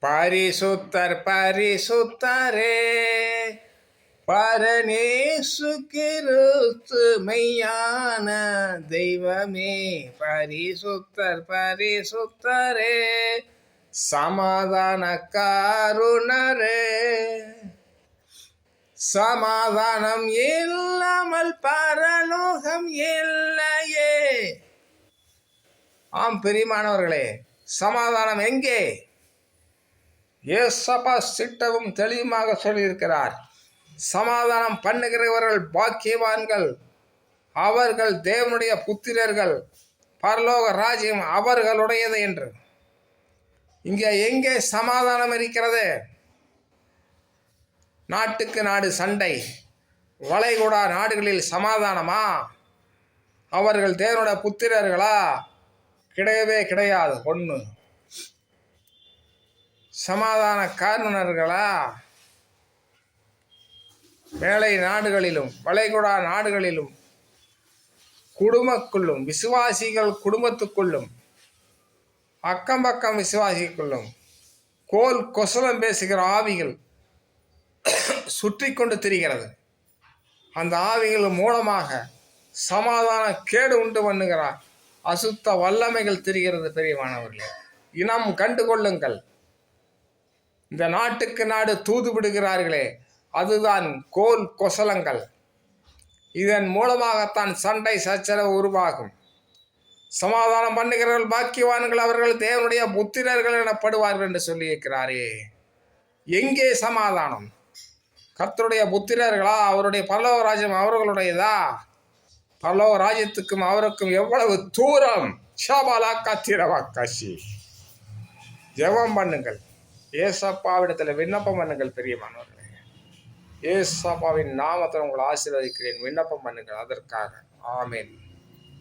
பரிசுத்தர் பரிசுத்தரே, பரனேசு கிறிஸ்து மெய்யான தெய்வமே. பரிசுத்தர் பரிசுத்தரே, சமாதான காருணரே. சமாதானம் இல்லாமல் பரலோகம் இல்லையே. ஆம் பிரியமானவர்களே, சமாதானம் எங்கே? ஏசப்பா சிட்டவும் தெளிவுமாக சொல்லியிருக்கிறார். சமாதானம் பண்ணுகிறவர்கள் பாக்கியவான்கள், அவர்கள் தேவனுடைய புத்திரர்கள், பரலோக ராஜ்யம் அவர்களுடையது என்று. இங்கே எங்கே சமாதானம் இருக்கிறது? நாட்டுக்கு நாடு சண்டை, வளைகுடா நாடுகளில் சமாதானமா? அவர்கள் தேவனுடைய புத்திரர்களா? கிடையவே கிடையாது. ஒன்று. சமாதான காரணர்களா? மேலை நாடுகளிலும் வளைகுடா நாடுகளிலும் குடும்பக்குள்ளும் விசுவாசிகள் குடும்பத்துக்குள்ளும் அக்கம் பக்கம் விசுவாசிக்குள்ளும் கோல் கொசலம் பேசுகிற ஆவிகள் சுற்றி கொண்டு திரிகிறது. அந்த ஆவிகள் மூலமாக சமாதான கேடு உண்டு பண்ணுகிறார். அசுத்த வல்லமைகள் திரிகிறது. பெரியமானவர்களே, இனம் கண்டு கொள்ளுங்கள். இந்த நாட்டுக்கு நாடு தூது விடுகிறார்களே, அதுதான் கோல் கொசலங்கள். இதன் மூலமாகத்தான் சண்டை சச்சரவு உருவாகும். சமாதானம் பண்ணுகிறவர்கள் பாக்கியவான்கள், அவர்கள் தேவனுடைய புத்திரர்கள் எனப்படுவார்கள் என்று சொல்லியிருக்கிறாரே. எங்கே சமாதானம்? கர்த்தருடைய புத்திரர்களா? அவருடைய பரலோக ராஜ்யம் அவர்களுடையதா? பரலோக ராஜ்யத்துக்கும் அவருக்கும் எவ்வளவு தூரம்! ஷாபாலா காத்திரவா காசி. ஜெபம் பண்ணுங்கள். ஏசப்பாவிடத்தில் விண்ணப்பம் பண்ணுங்கள். பெரியமானவர்களே, ஏசப்பாவின் நாமத்தில் உங்களை ஆசீர்வதிக்கிறேன். விண்ணப்பம் பண்ணுங்கள் அதற்காக. ஆமென்.